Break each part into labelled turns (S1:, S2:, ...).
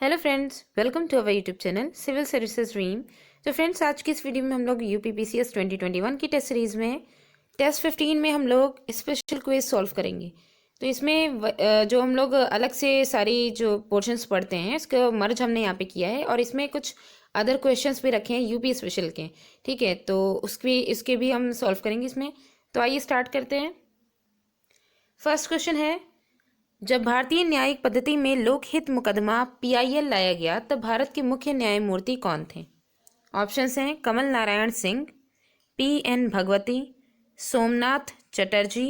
S1: Hello friends, welcome to our YouTube channel civil services dream. तो friends, आज की इस वीडियो में हम लोग यूपीपीसीएस 2021 की टेस्ट सीरीज़ में टेस्ट 15 में हम लोग स्पेशल क्विज सॉल्व करेंगे। तो इसमें जो हम लोग अलग से सारी जो पोर्शंस पढ़ते हैं इसको मर्ज हमने यहाँ पे किया है और इसमें कुछ अदर क्वेश्चंस भी रखे हैं यूपी स्पेशल के। ठीक है, तो इसके भी हम सॉल्व करेंगे इसमें। तो आइए स्टार्ट करते हैं। फर्स्ट क्वेश्चन है, जब भारतीय न्यायिक पद्धति में लोकहित मुकदमा पीआईएल लाया गया तब भारत के मुख्य न्यायमूर्ति कौन थे? ऑप्शंस हैं कमल नारायण सिंह, पीएन भगवती, सोमनाथ चटर्जी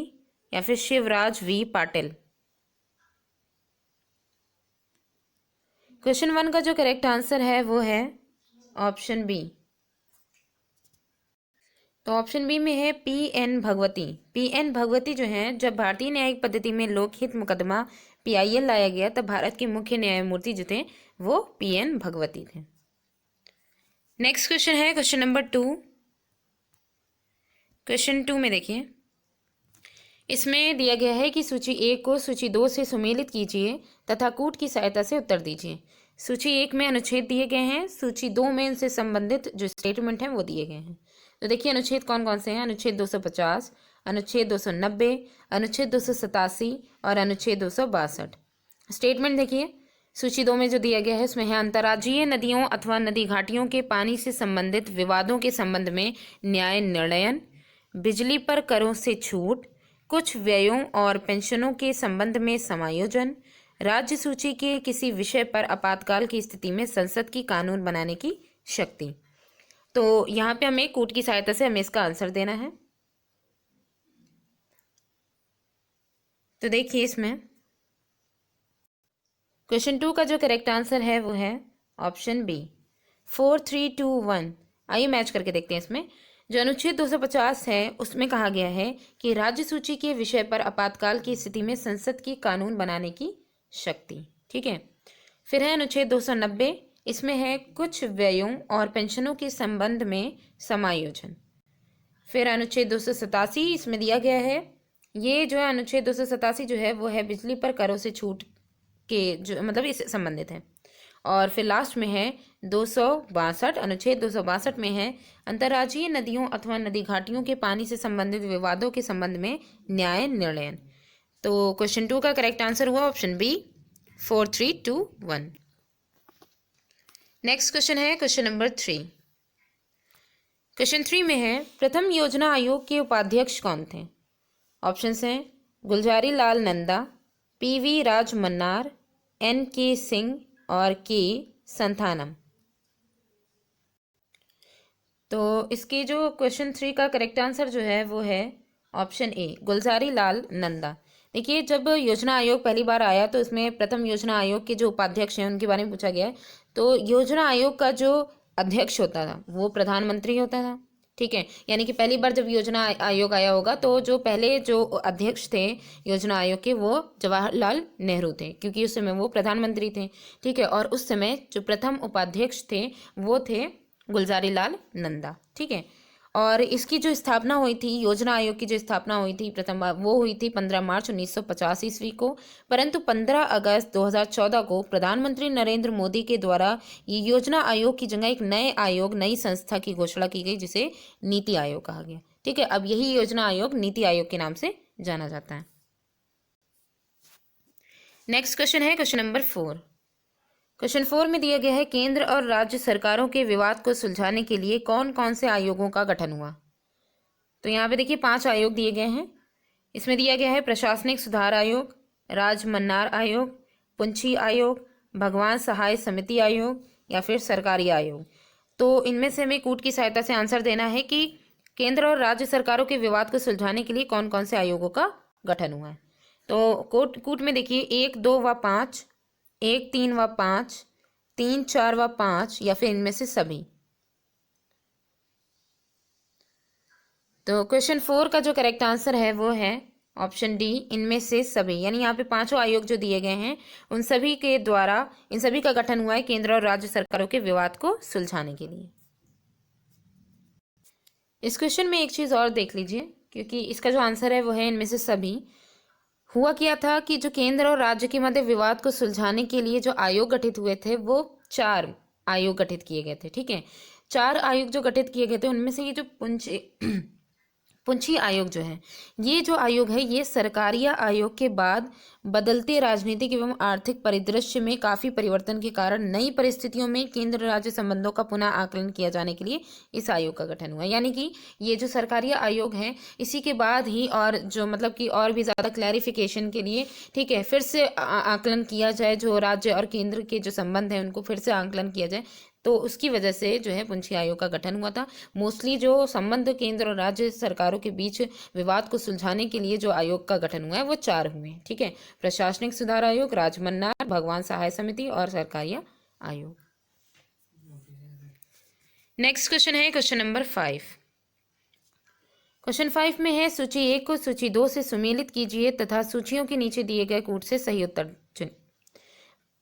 S1: या फिर शिवराज वी पाटिल। क्वेश्चन 1 का जो करेक्ट आंसर है वो है ऑप्शन बी। तो ऑप्शन बी में है पीएन भगवती। पीएन भगवती जो हैं, जब भारतीय न्यायिक पद्धति में लोकहित मुकदमा पीआईएल लाया गया तब भारत के मुख्य न्यायमूर्ति जो थे वो पीएन भगवती थे। नेक्स्ट क्वेश्चन है क्वेश्चन नंबर 2। क्वेश्चन 2 में देखिए, इसमें दिया गया है कि सूची 1 को सूची 2 से सुमेलित कीजिए तथा कूट की सहायता से उत्तर दीजिए। सूची 1 में अनुच्छेद दिए गए हैं, सूची 2 में इनसे संबंधित जो स्टेटमेंट हैं वो दिए गए हैं। तो देखिए अनुच्छेद कौन कौन से हैं। अनुच्छेद 250, अनुच्छेद 290, अनुच्छेद 287 और अनुच्छेद 262। स्टेटमेंट देखिए, सूची 2 में जो दिया गया है उसमें है अंतर्राज्यीय नदियों अथवा नदी घाटियों के पानी से संबंधित विवादों के संबंध में न्याय निर्णयन, बिजली पर करों से छूट, कुछ व्ययों और पेंशनों के संबंध में समायोजन, राज्य सूची के किसी विषय पर आपातकाल की स्थिति में संसद की कानून बनाने की शक्ति। तो यहाँ पे हमें कूट की सहायता से हमें इसका आंसर देना है। तो देखिए इसमें क्वेश्चन 2 का जो करेक्ट आंसर है वो है ऑप्शन बी 4, 3, 2, 1। आइए मैच करके देखते हैं। इसमें जो अनुच्छेद 250 है उसमें कहा गया है कि राज्य सूची के विषय पर आपातकाल की स्थिति में संसद की कानून बनाने की शक्ति। ठीक है, फिर है अनुच्छेद 290, इसमें है कुछ व्ययों और पेंशनों के संबंध में समायोजन। फिर अनुच्छेद 287 इसमें दिया गया है, ये जो है अनुच्छेद 287 जो है वो है बिजली पर करों से छूट के जो मतलब इससे संबंधित है। और फिर लास्ट में है 262, अनुच्छेद 262 में है अंतर्राज्यीय नदियों अथवा नदी घाटियों के पानी से संबंधित विवादों के संबंध में न्याय निर्णयन। तो क्वेश्चन 2 का करेक्ट आंसर हुआ ऑप्शन बी 4, 3, 2, 1। नेक्स्ट क्वेश्चन है क्वेश्चन नंबर 3। क्वेश्चन 3 में है प्रथम योजना आयोग के उपाध्यक्ष कौन थे? ऑप्शंस हैं गुलजारी लाल नंदा, पीवी राज मन्नार, एन.के. सिंह और के संथानम। तो इसकी जो क्वेश्चन 3 का करेक्ट आंसर जो है वो है ऑप्शन ए गुलजारी लाल नंदा। देखिए, जब योजना आयोग पहली बार आया तो इसमें प्रथम योजना आयोग के जो उपाध्यक्ष हैं उनके बारे में पूछा गया है। तो योजना आयोग का जो अध्यक्ष होता था वो प्रधानमंत्री होता था। ठीक है, यानी कि पहली बार जब योजना आयोग आया होगा तो जो पहले जो अध्यक्ष थे योजना आयोग के वो जवाहरलाल नेहरू थे, क्योंकि उस समय वो प्रधानमंत्री थे। ठीक है, और उस समय जो प्रथम उपाध्यक्ष थे वो थे गुलजारी लाल नंदा। ठीक है, और इसकी जो स्थापना हुई थी, योजना आयोग की जो स्थापना हुई थी प्रथम बार, वो हुई थी 15 मार्च 1950 ईस्वी को। परंतु 15 अगस्त 2014 को प्रधानमंत्री नरेंद्र मोदी के द्वारा ये योजना आयोग की जगह एक नए आयोग, नई संस्था की घोषणा की गई जिसे नीति आयोग कहा गया। ठीक है, अब यही योजना आयोग नीति आयोग के नाम से जाना जाता है। नेक्स्ट क्वेश्चन है क्वेश्चन नंबर 4। क्वेश्चन 4 में दिया गया है केंद्र और राज्य सरकारों के विवाद को सुलझाने के लिए कौन कौन से आयोगों का गठन हुआ? तो यहाँ पे देखिए 5 आयोग दिए गए हैं। इसमें दिया गया है प्रशासनिक सुधार आयोग, राज मन्नार आयोग, पुंछी आयोग, भगवान सहाय समिति आयोग या फिर सरकारी आयोग। तो इनमें से हमें कूट की सहायता से आंसर देना है कि केंद्र और राज्य सरकारों के विवाद को सुलझाने के लिए कौन कौन से आयोगों का गठन हुआ है। तो कूट में देखिए 1, 2 व 5, 1, 3 व 5, 3, 4 व 5 या फिर इनमें से सभी। तो क्वेश्चन 4 का जो करेक्ट आंसर है वो है ऑप्शन डी, इनमें से सभी। यानी यहाँ पे 5 आयोग जो दिए गए हैं उन सभी के द्वारा इन सभी का गठन हुआ है केंद्र और राज्य सरकारों के विवाद को सुलझाने के लिए। इस क्वेश्चन में एक चीज़ और देख लीजिए, क्योंकि इसका जो आंसर है वो है इनमें से सभी। हुआ क्या था कि जो केंद्र और राज्य के मध्य विवाद को सुलझाने के लिए जो आयोग गठित हुए थे वो 4 आयोग गठित किए गए थे। ठीक है, 4 आयोग जो गठित किए गए थे उनमें से ये जो पुंछी आयोग जो है, ये जो आयोग है ये सरकारिया आयोग के बाद बदलते राजनीतिक एवं आर्थिक परिदृश्य में काफ़ी परिवर्तन के कारण नई परिस्थितियों में केंद्र राज्य संबंधों का पुनः आकलन किया जाने के लिए इस आयोग का गठन हुआ। यानी कि ये जो सरकारिया आयोग है इसी के बाद ही और जो मतलब कि और भी ज़्यादा क्लैरिफिकेशन के लिए, ठीक है, फिर से आकलन किया जाए, जो राज्य और केंद्र के जो संबंध हैं उनको फिर से आकलन किया जाए, तो उसकी वजह से जो है पुंछी आयोग का गठन हुआ था। मोस्टली जो संबंध केंद्र और राज्य सरकारों के बीच विवाद को सुलझाने के लिए जो आयोग का गठन हुआ है वो 4 हुए हैं। ठीक है, प्रशासनिक सुधार आयोग, राजमन्नार, भगवान सहाय समिति और सरकारिया आयोग। नेक्स्ट क्वेश्चन है क्वेश्चन नंबर 5। क्वेश्चन 5 में है सूची 1 को सूची 2 से सुमेलित कीजिए तथा सूचियों के नीचे दिए गए कूट से सही उत्तर चुनें।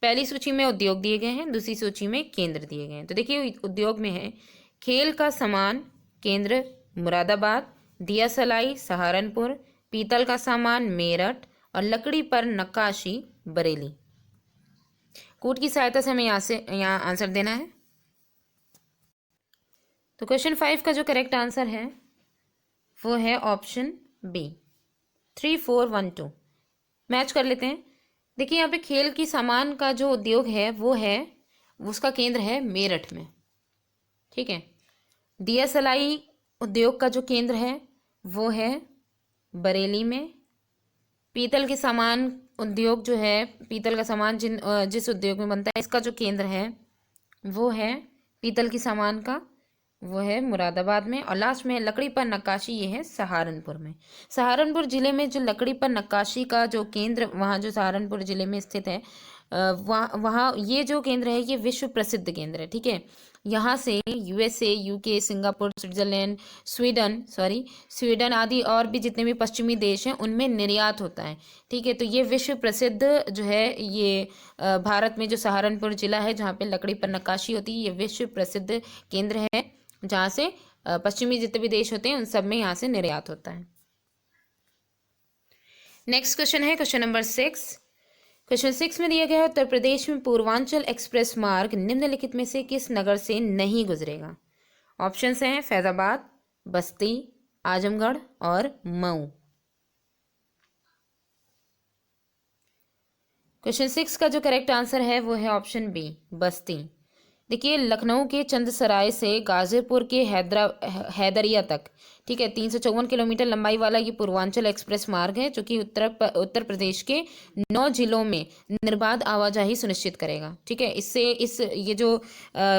S1: पहली सूची में उद्योग दिए गए हैं, दूसरी सूची में केंद्र दिए गए हैं। तो देखिए उद्योग में है खेल का सामान केंद्र मुरादाबाद, दिया सलाई सहारनपुर, पीतल का सामान मेरठ और लकड़ी पर नक्काशी बरेली। कूट की सहायता से हमें यहाँ आंसर देना है। तो क्वेश्चन 5 का जो करेक्ट आंसर है वो है ऑप्शन बी, 3 4 1 2। मैच कर लेते हैं। देखिए यहाँ पे खेल की सामान का जो उद्योग है वो है, उसका केंद्र है मेरठ में। ठीक है, दिया सलाई उद्योग का जो केंद्र है वो है बरेली में। पीतल के सामान उद्योग जो है, पीतल का सामान जिस उद्योग में बनता है इसका जो केंद्र है वो है पीतल की सामान का, वो है मुरादाबाद में। और लास्ट में लकड़ी पर नक्काशी, ये है सहारनपुर में। सहारनपुर जिले में जो लकड़ी पर नक्काशी का जो केंद्र, वहाँ जो सहारनपुर जिले में स्थित है, वहाँ ये जो केंद्र है ये विश्व प्रसिद्ध केंद्र है। ठीक है, यहाँ से USA, UK, Singapore, Switzerland, Sweden आदि और भी जितने भी पश्चिमी देश हैं उनमें निर्यात होता है। ठीक है, तो ये विश्व प्रसिद्ध जो है ये भारत में जो सहारनपुर जिला है जहाँ पे लकड़ी पर नक्काशी होती है, ये विश्व प्रसिद्ध केंद्र है जहाँ से पश्चिमी जितने भी देश होते हैं उन सब में यहाँ से निर्यात होता है। नेक्स्ट क्वेश्चन है क्वेश्चन नंबर 6। क्वेश्चन 6 में दिया गया है उत्तर प्रदेश में पूर्वांचल एक्सप्रेस मार्ग निम्नलिखित में से किस नगर से नहीं गुजरेगा। ऑप्शंस हैं फैजाबाद, बस्ती, आजमगढ़ और मऊ। क्वेश्चन 6 का जो करेक्ट आंसर है वो है ऑप्शन बी, बस्ती। देखिए लखनऊ के चंदसराय से गाजीपुर के हैदरिया तक, ठीक है, 354 किलोमीटर लंबाई वाला ये पूर्वांचल एक्सप्रेस मार्ग है जो कि उत्तर प्रदेश के 9 जिलों में निर्बाध आवाजाही सुनिश्चित करेगा। ठीक है, ये जो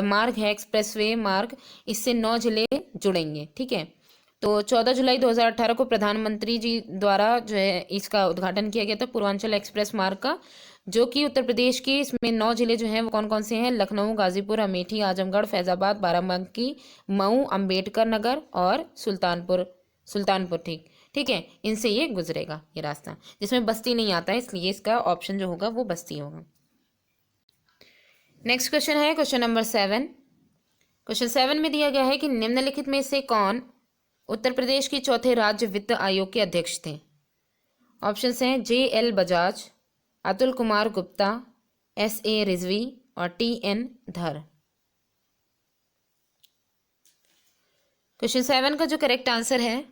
S1: मार्ग है एक्सप्रेसवे मार्ग, इससे 9 जिले जुड़ेंगे। ठीक है, तो 14 जुलाई 2018 को प्रधानमंत्री जी द्वारा जो है इसका उद्घाटन किया गया था पूर्वांचल एक्सप्रेस मार्ग का, जो कि उत्तर प्रदेश के इसमें 9 जिले जो हैं वो कौन कौन से हैं, लखनऊ, गाजीपुर, अमेठी, आजमगढ़, फैजाबाद, बाराबंकी, मऊ, अंबेडकर नगर और सुल्तानपुर। ठीक है, इनसे ये गुजरेगा ये रास्ता, जिसमें बस्ती नहीं आता है, इसलिए इसका ऑप्शन जो होगा वो बस्ती होगा। नेक्स्ट क्वेश्चन है क्वेश्चन नंबर 7। क्वेश्चन 7 में दिया गया है कि निम्नलिखित में से कौन उत्तर प्रदेश के चौथे राज्य वित्त आयोग के अध्यक्ष थे। ऑप्शंस हैं JL बजाज, अतुल कुमार गुप्ता, SA रिजवी और TN धर। क्वेश्चन 7 का जो करेक्ट आंसर है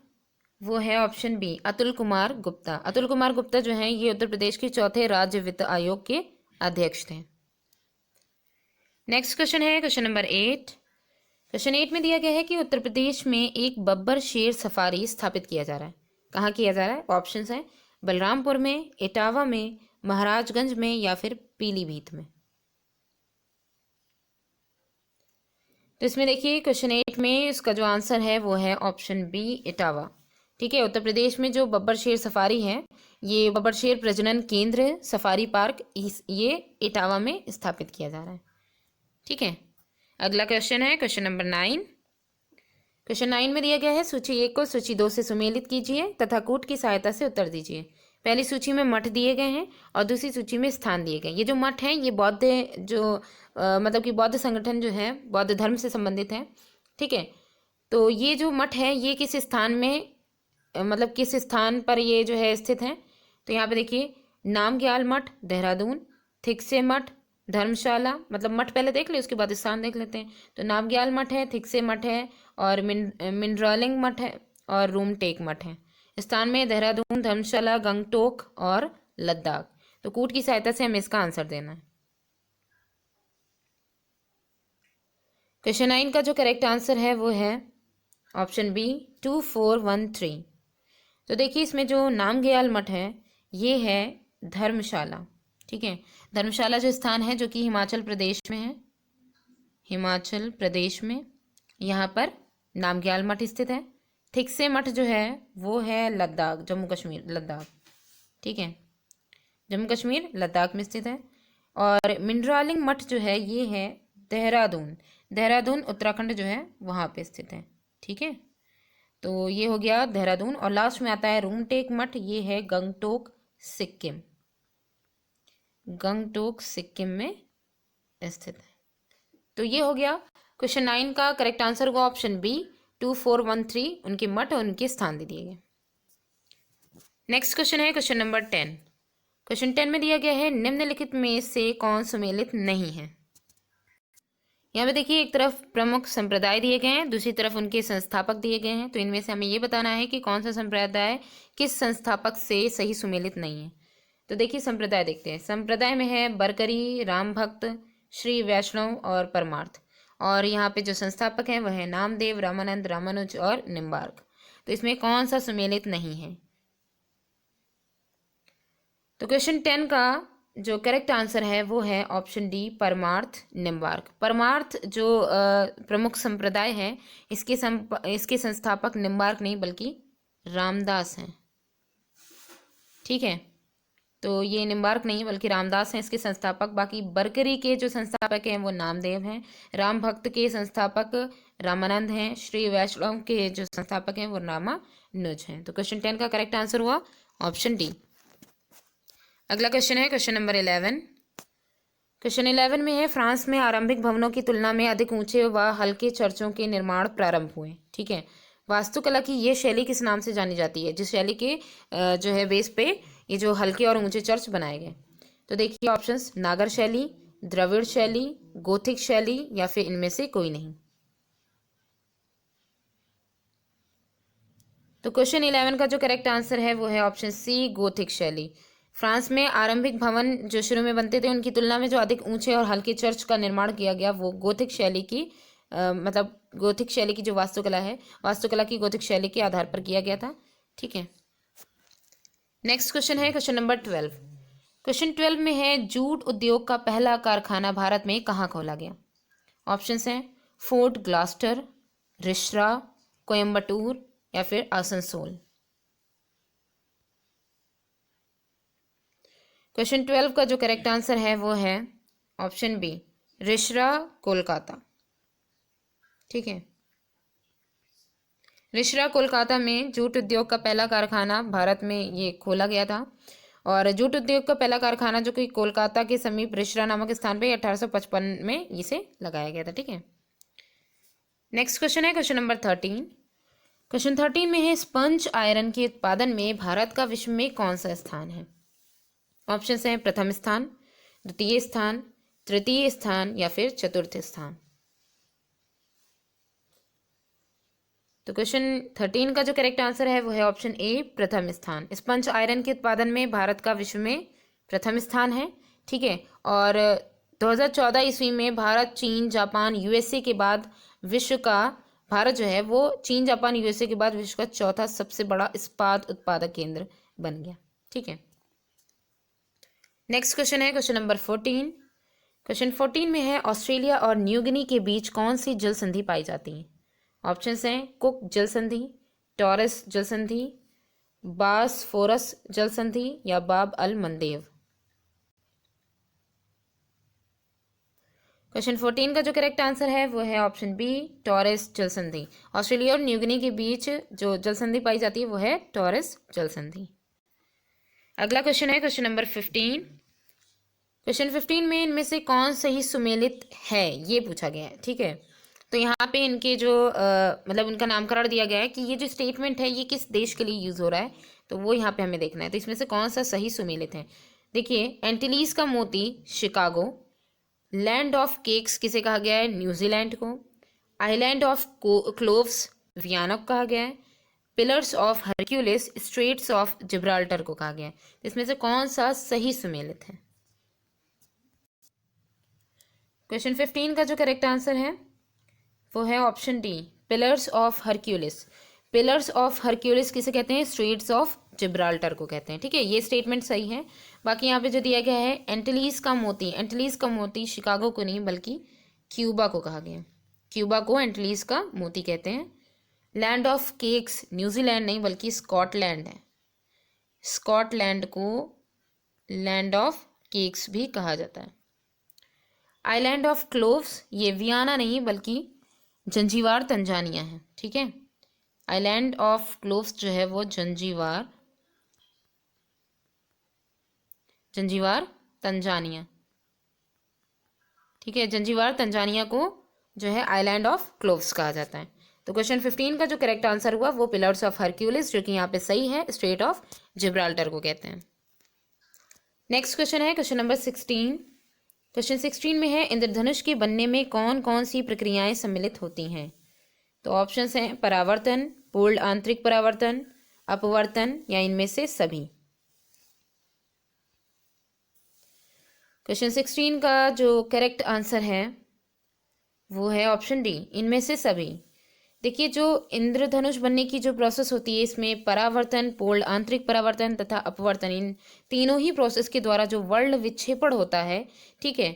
S1: वो है ऑप्शन बी, अतुल कुमार गुप्ता। अतुल कुमार गुप्ता जो है ये उत्तर प्रदेश के चौथे राज्य वित्त आयोग के अध्यक्ष थे। नेक्स्ट क्वेश्चन है क्वेश्चन नंबर 8। क्वेश्चन 8 में दिया गया है कि उत्तर प्रदेश में एक बब्बर शेर सफारी स्थापित किया जा रहा है। कहाँ किया जा रहा है? ऑप्शंस हैं बलरामपुर में, इटावा में, महाराजगंज में या फिर पीलीभीत में। तो इसमें देखिए क्वेश्चन 8 में इसका जो आंसर है वो है ऑप्शन बी, इटावा। ठीक है, उत्तर प्रदेश में जो बब्बर शेर सफारी है, ये बब्बर शेर प्रजनन केंद्र सफारी पार्क ये इटावा में स्थापित किया जा रहा है। ठीक है, अगला क्वेश्चन है क्वेश्चन नंबर 9। क्वेश्चन 9 में दिया गया है सूची 1 को सूची 2 से सुमेलित कीजिए तथा कूट की सहायता से उत्तर दीजिए। पहली सूची में मठ दिए गए हैं और दूसरी सूची में स्थान दिए गए। ये जो मठ हैं ये बौद्ध मतलब कि बौद्ध संगठन जो है बौद्ध धर्म से संबंधित है। ठीक है, तो ये जो मठ है ये किस स्थान में मतलब किस स्थान पर ये जो है स्थित है, तो यहाँ पे देखिए नामग्याल मठ देहरादून, थिकसे मठ धर्मशाला, मतलब मठ पहले देख ले उसके बाद स्थान देख लेते हैं। तो नामग्याल मठ है, थिकसे मठ है और मिंड्रालिंग मठ है और रूमटेक मठ है। स्थान में देहरादून, धर्मशाला, गंगटोक और लद्दाख। तो कूट की सहायता से हमें इसका आंसर देना है। क्वेश्चन 9 का जो करेक्ट आंसर है वो है ऑप्शन बी 2413। तो देखिए इसमें जो नामग्याल मठ है ये है धर्मशाला, ठीक है। धर्मशाला जो स्थान है जो कि हिमाचल प्रदेश में है, हिमाचल प्रदेश में, यहाँ पर नामग्याल मठ स्थित है। थिकसे मठ जो है वो है लद्दाख, जम्मू कश्मीर, लद्दाख, ठीक है, जम्मू कश्मीर लद्दाख में स्थित है। और मिंड्रालिंग मठ जो है ये है देहरादून, देहरादून उत्तराखंड जो है वहाँ पे स्थित है, ठीक है। तो ये हो गया देहरादून। और लास्ट में आता है रूमटेक मठ, ये है गंगटोक सिक्किम, गंगटोक सिक्किम में स्थित है। तो ये हो गया क्वेश्चन 9 का करेक्ट आंसर होगा ऑप्शन बी 2413, उनके मठ और उनके स्थान दे दिए गए। नेक्स्ट क्वेश्चन है क्वेश्चन नंबर 10। क्वेश्चन 10 में दिया गया है निम्नलिखित में से कौन सम्मिलित नहीं है। यहाँ पे देखिए एक तरफ प्रमुख संप्रदाय दिए गए हैं, दूसरी तरफ उनके संस्थापक दिए गए हैं। तो इनमें से हमें ये बताना है कि कौन सा संप्रदाय किस संस्थापक से सही सुमेलित नहीं है। तो देखिए संप्रदाय देखते हैं। संप्रदाय में है बरकरी, राम भक्त, श्री वैष्णव और परमार्थ। और यहाँ पे जो संस्थापक हैं वह है नामदेव, रामानंद, रामानुज और निम्बार्क। तो इसमें कौन सा सुमेलित नहीं है। तो क्वेश्चन 10 का जो करेक्ट आंसर है वो है ऑप्शन डी परमार्थ निम्बार्क। परमार्थ जो प्रमुख संप्रदाय है इसके संस्थापक निम्बार्क नहीं बल्कि रामदास हैं, ठीक है। तो ये निम्बार्क नहीं बल्कि रामदास हैं इसके संस्थापक। बाकी बरकरी के जो संस्थापक हैं वो नामदेव हैं, राम भक्त के संस्थापक रामानंद हैं, श्री वैष्णव के जो संस्थापक हैं वो रामानुज हैं। तो क्वेश्चन 10 का करेक्ट आंसर हुआ ऑप्शन डी। अगला क्वेश्चन है क्वेश्चन नंबर 11। क्वेश्चन 11 में है फ्रांस में आरंभिक भवनों की तुलना में अधिक ऊंचे व हल्के चर्चों के निर्माण प्रारंभ हुए, ठीक है। वास्तुकला की ये शैली किस नाम से जानी जाती है, जिस शैली के जो है बेस पे ये जो हल्के और ऊंचे चर्च बनाए गए। तो देखिए ऑप्शंस नागर शैली, द्रविड़ शैली, गोथिक शैली या फिर इनमें से कोई नहीं। तो क्वेश्चन 11 का जो करेक्ट आंसर है वो है ऑप्शन सी गोथिक शैली। फ्रांस में आरंभिक भवन जो शुरू में बनते थे उनकी तुलना में जो अधिक ऊंचे और हल्के चर्च का निर्माण किया गया वो गोथिक शैली की मतलब गोथिक शैली की जो वास्तुकला है, वास्तुकला की गोथिक शैली के आधार पर किया गया था, ठीक है। नेक्स्ट क्वेश्चन है क्वेश्चन नंबर 12। क्वेश्चन 12 में है जूट उद्योग का पहला कारखाना भारत में कहाँ खोला गया। ऑप्शंस हैं फोर्ट ग्लास्टर, रिश्रा, कोयम्बटूर या फिर आसनसोल। क्वेश्चन 12 का जो करेक्ट आंसर है वो है ऑप्शन बी रिश्रा, कोलकाता, ठीक है। रिश्रा कोलकाता में जूट उद्योग का पहला कारखाना भारत में ये खोला गया था। और जूट उद्योग का पहला कारखाना जो कि कोलकाता के समीप रिश्रा नामक स्थान पे 1855 में इसे लगाया गया था, ठीक है। नेक्स्ट क्वेश्चन है क्वेश्चन नंबर 13। क्वेश्चन 13 में है स्पंज आयरन के उत्पादन में भारत का विश्व में कौन सा स्थान है। ऑप्शंस हैं प्रथम स्थान, द्वितीय स्थान, तृतीय स्थान या फिर चतुर्थ स्थान। तो क्वेश्चन 13 का जो करेक्ट आंसर है वो है ऑप्शन ए प्रथम स्थान। स्पंज आयरन के उत्पादन में भारत का विश्व में प्रथम स्थान है, ठीक है। और 2014 ईस्वी में भारत, चीन, जापान, यूएसए के बाद विश्व का भारत जो है वो चीन, जापान, यूएसए के बाद विश्व का चौथा सबसे बड़ा इस्पात उत्पादक केंद्र बन गया, ठीक है। नेक्स्ट क्वेश्चन है क्वेश्चन नंबर 14। क्वेश्चन 14 में है ऑस्ट्रेलिया और न्यू गिनी के बीच कौन सी जल संधि पाई जाती है। ऑप्शंस हैं कुक जल संधि, टॉरस जल संधि, बासफोरस जल संधि या बाब अल मंदेव। क्वेश्चन 14 का जो करेक्ट आंसर है वो है ऑप्शन बी टॉरस जल संधि। ऑस्ट्रेलिया और न्यू गिनी के बीच जो जल संधि पाई जाती है वो है टॉरस जल संधि। अगला क्वेश्चन है क्वेश्चन नंबर 15। क्वेश्चन 15 में इनमें से कौन सही सुमेलित है ये पूछा गया है, ठीक है। तो यहाँ पे इनके जो मतलब उनका नामकरण दिया गया है कि ये जो स्टेटमेंट है ये किस देश के लिए यूज़ हो रहा है। तो वो यहाँ पे हमें देखना है। तो इसमें से कौन सा सही सुमेलित है? देखिए, एंटिलीज का मोती शिकागो, लैंड ऑफ केक्स किसे कहा गया है? न्यूजीलैंड को। आइलैंड ऑफ क्लोव्स वियना को कहा गया है। Pillars of Hercules straits of Gibraltar को कहा गया है। इसमें से कौन सा सही सुमेलित है? क्वेश्चन 15 का जो करेक्ट आंसर है वो है option D, pillars of Hercules. Pillars of Hercules किसे कहते हैं? स्ट्रेट्स ऑफ जिब्राल्टर को कहते हैं। ठीक है, ये स्टेटमेंट सही है। बाकी यहाँ पे जो दिया गया है एंटिलीज का मोती, एंटिलीज का मोती शिकागो को नहीं बल्कि क्यूबा को कहा गया है। क्यूबा को एंटिलीज का मोती कहते हैं। लैंड ऑफ केक्स न्यूजीलैंड नहीं बल्कि स्कॉटलैंड है। स्कॉटलैंड को लैंड ऑफ केक्स भी कहा जाता है। आइलैंड ऑफ क्लोव्स ये वियना नहीं बल्कि जंजीबार तंजानिया है। ठीक है, आइलैंड ऑफ क्लोव्स जो है वो जंजीबार तंजानिया। ठीक है, जंजीबार तंजानिया को जो है आइलैंड ऑफ क्लोव्स कहा जाता है। तो क्वेश्चन 15 का जो करेक्ट आंसर हुआ वो पिलर्स ऑफ हरक्यूलिस, जो कि यहाँ पे सही है, स्ट्रेट ऑफ जिब्राल्टर को कहते हैं। नेक्स्ट क्वेश्चन है क्वेश्चन नंबर 16। क्वेश्चन 16 में है इंद्रधनुष के बनने में कौन कौन सी प्रक्रियाएं सम्मिलित होती हैं? तो ऑप्शंस हैं परावर्तन, पूर्ण आंतरिक परावर्तन, अपवर्तन या इनमें से सभी। क्वेश्चन 16 का जो करेक्ट आंसर है वो है ऑप्शन डी, इनमें से सभी। देखिए, जो इंद्रधनुष बनने की जो प्रोसेस होती है इसमें परावर्तन, पूर्ण आंतरिक परावर्तन तथा अपवर्तन, इन तीनों ही प्रोसेस के द्वारा जो वर्ण विक्षेपण होता है, ठीक है,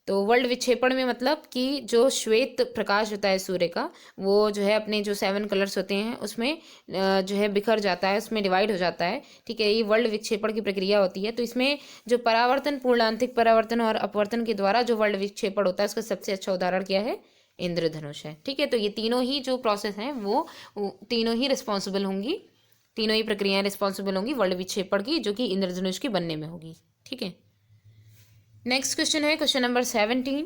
S1: तो वर्ण विक्षेपण में मतलब कि जो श्वेत प्रकाश होता है सूर्य का, वो जो है अपने जो 7 कलर्स होते हैं उसमें जो है बिखर जाता है, उसमें डिवाइड हो जाता है। ठीक है, ये वर्ण विक्षेपण की प्रक्रिया होती है। तो इसमें जो परावर्तन, पूर्ण आंतरिक परावर्तन और अपवर्तन के द्वारा जो वर्ण विक्षेपण होता है उसका सबसे अच्छा उदाहरण क्या है? इंद्रधनुष है। ठीक है, तो ये तीनों ही जो प्रोसेस हैं वो तीनों ही रिस्पॉन्सिबल होंगी, तीनों ही प्रक्रियाएं रिस्पॉन्सिबल होंगी वर्ण विक्षेपण की, जो कि इंद्रधनुष के बनने में होगी। ठीक है, नेक्स्ट क्वेश्चन है क्वेश्चन नंबर 17।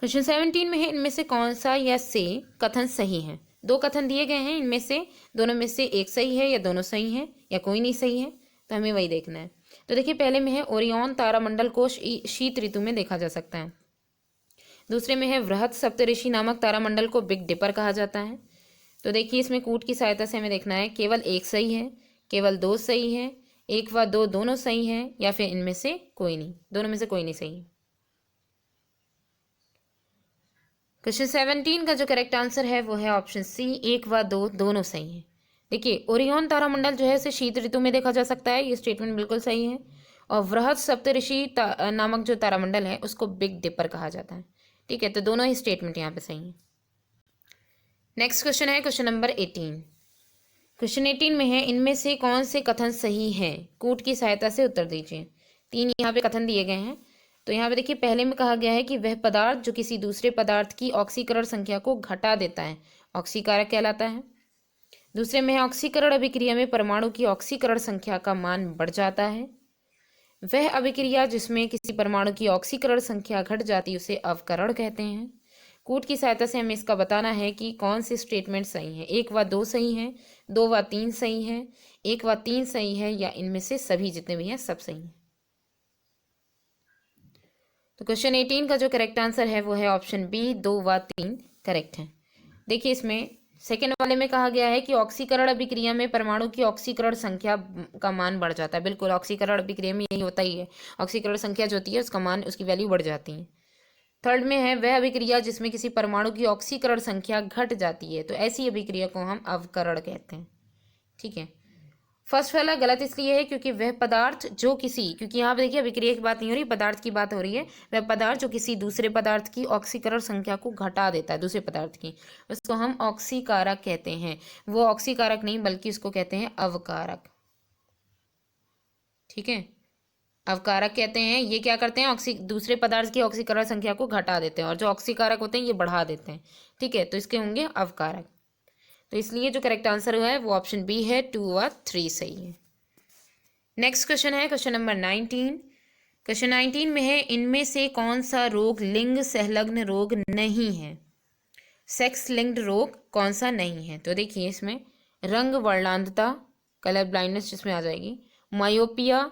S1: क्वेश्चन 17 में है इनमें से कौन सा या से कथन सही है? दो कथन दिए गए हैं, इनमें से दोनों में से एक सही है या दोनों सही है या कोई नहीं सही है, तो हमें वही देखना है। तो देखिए, पहले में है ओरियन तारामंडल को शीत ऋतु में देखा जा सकता है। दूसरे में है वृहत सप्तऋषि नामक तारामंडल को बिग डिपर कहा जाता है। तो देखिए, इसमें कूट की सहायता से हमें देखना है केवल एक सही है, केवल दो सही है, एक व दो दोनों सही हैं, या फिर इनमें से कोई नहीं, दोनों में से कोई नहीं सही है। क्वेश्चन 17 का जो करेक्ट आंसर है वो है ऑप्शन सी, एक व दो दोनों सही है। देखिए, ओरियन तारामंडल जो है इसे शीत ऋतु में देखा जा सकता है, ये स्टेटमेंट बिल्कुल सही है। और वृहत सप्तऋषि नामक जो तारामंडल है उसको बिग डिपर कहा जाता है। ठीक है, तो दोनों ही स्टेटमेंट यहाँ पे सही है। नेक्स्ट क्वेश्चन है क्वेश्चन नंबर 18। क्वेश्चन 18 में है इनमें से कौन से कथन सही हैं? कूट की सहायता से उत्तर दीजिए। 3 यहाँ पे कथन दिए गए हैं। तो यहाँ पे देखिए, पहले में कहा गया है कि वह पदार्थ जो किसी दूसरे पदार्थ की ऑक्सीकरण संख्या को घटा देता है ऑक्सीकारक कहलाता है। दूसरे में है ऑक्सीकरण अभिक्रिया में परमाणु की ऑक्सीकरण संख्या का मान बढ़ जाता है। वह अभिक्रिया जिसमें किसी परमाणु की ऑक्सीकरण संख्या घट जाती है उसे अवकरण कहते हैं। कूट की सहायता से हमें इसका बताना है कि कौन से स्टेटमेंट सही हैं। 1 व 2 सही हैं, 2 व 3 सही हैं, 1 व 3 सही है, या इनमें से सभी जितने भी हैं सब सही हैं। तो क्वेश्चन 18 का जो करेक्ट आंसर है वो है ऑप्शन बी, 2 व 3 करेक्ट है। देखिए, इसमें सेकेंड वाले में कहा गया है कि ऑक्सीकरण अभिक्रिया में परमाणु की ऑक्सीकरण संख्या का मान बढ़ जाता है। बिल्कुल, ऑक्सीकरण अभिक्रिया में यही होता ही है, ऑक्सीकरण संख्या जो होती है उसका मान, उसकी वैल्यू बढ़ जाती है। थर्ड में है वह अभिक्रिया जिसमें किसी परमाणु की ऑक्सीकरण संख्या घट जाती है, तो ऐसी अभिक्रिया को हम अवकरण कहते हैं। ठीक है, फर्स्ट वाला गलत इसलिए है क्योंकि वह पदार्थ जो किसी, क्योंकि यहाँ पे देखिए अभिक्रिया की बात नहीं हो रही, पदार्थ की बात हो रही है। वह पदार्थ जो किसी दूसरे पदार्थ की ऑक्सीकरण संख्या को घटा देता है, दूसरे पदार्थ की, उसको हम ऑक्सीकारक कहते हैं। वो ऑक्सीकारक नहीं बल्कि उसको कहते हैं अवकारक। ठीक है, अवकारक कहते हैं। ये क्या करते हैं? दूसरे पदार्थ की ऑक्सीकरण संख्या को घटा देते हैं, और जो ऑक्सीकारक होते हैं ये बढ़ा देते हैं। ठीक है, तो इसके होंगे अवकारक। तो इसलिए जो करेक्ट आंसर हुआ है वो ऑप्शन बी है, 2 व 3 सही है। नेक्स्ट क्वेश्चन है क्वेश्चन नंबर 19। क्वेश्चन 19 में है इनमें से कौन सा रोग लिंग संलग्न रोग नहीं है? सेक्स लिंक्ड रोग कौन सा नहीं है? तो देखिए, इसमें रंग वर्णांधता, कलर ब्लाइंडनेस जिसमें आ जाएगी, मायोपिया,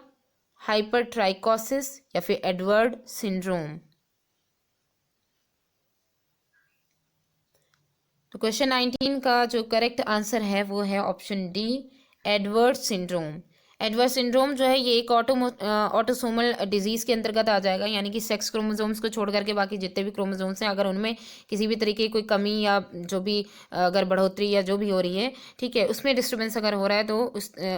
S1: हाइपरट्राइकोसिस या फिर एडवर्ड सिंड्रोम। तो क्वेश्चन 19 का जो करेक्ट आंसर है वो है option D, Edward syndrome. Edward syndrome जो है ये एक ऑटोसोमल डिजीज के अंतर्गत आ जाएगा, यानी कि सेक्स क्रोमोसोम्स को छोड़ करके बाकी जितने भी क्रोमोसोम्स हैं अगर उनमें किसी भी तरीके की कोई कमी या जो भी अगर बढ़ोतरी या जो भी हो रही है, ठीक है, उसमें डिस्टर्बेंस अगर हो रहा है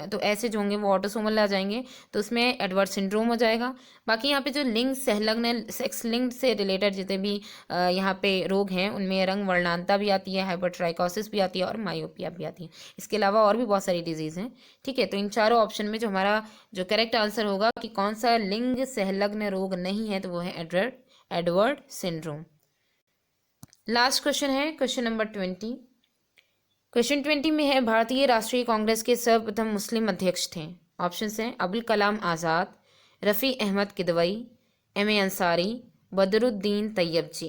S1: तो ऐसे जो होंगे वो ऑटोसोमल आ जाएंगे, तो उसमें एडवर्ड सिंड्रोम हो जाएगा। बाकी यहाँ पे जो लिंग संलग्न सेक्स लिंग से रिलेटेड जितने भी यहाँ पे रोग हैं उनमें रंग वर्णांता भी आती है, हाइपरट्राइकोसिस भी आती है और मायोपिया भी आती है। इसके अलावा और भी बहुत सारी डिजीज हैं, ठीक है। तो इन चारों ऑप्शन में जो हमारा जो करेक्ट आंसर होगा कि कौन सा लिंग संलग्न रोग नहीं है, तो वो है एडवर्ड सिंड्रोम। लास्ट क्वेश्चन है क्वेश्चन नंबर 20। क्वेश्चन 20 में है, भारतीय राष्ट्रीय कांग्रेस के सर्वप्रथम मुस्लिम अध्यक्ष थे। ऑप्शन हैं Abul Kalam Azad, Rafi Ahmed Kidwai, M A Ansari, Badruddin Tyabji.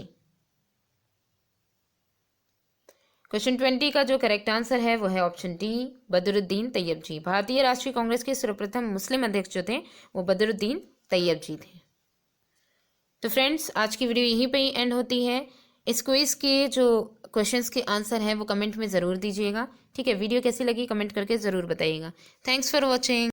S1: Question 20 का जो करेक्ट आंसर है वो है option D, Badruddin Tyabji. भारतीय राष्ट्रीय कांग्रेस के सर्वप्रथम मुस्लिम अध्यक्ष जो थे वो बदरुद्दीन तैयब जी थे। तो फ्रेंड्स आज की वीडियो यहीं पे ही एंड होती है। इस क्विज के जो क्वेश्चंस के आंसर हैं वो कमेंट में ज़रूर दीजिएगा, ठीक है। वीडियो कैसी लगी कमेंट करके ज़रूर बताइएगा। Thanks for watching.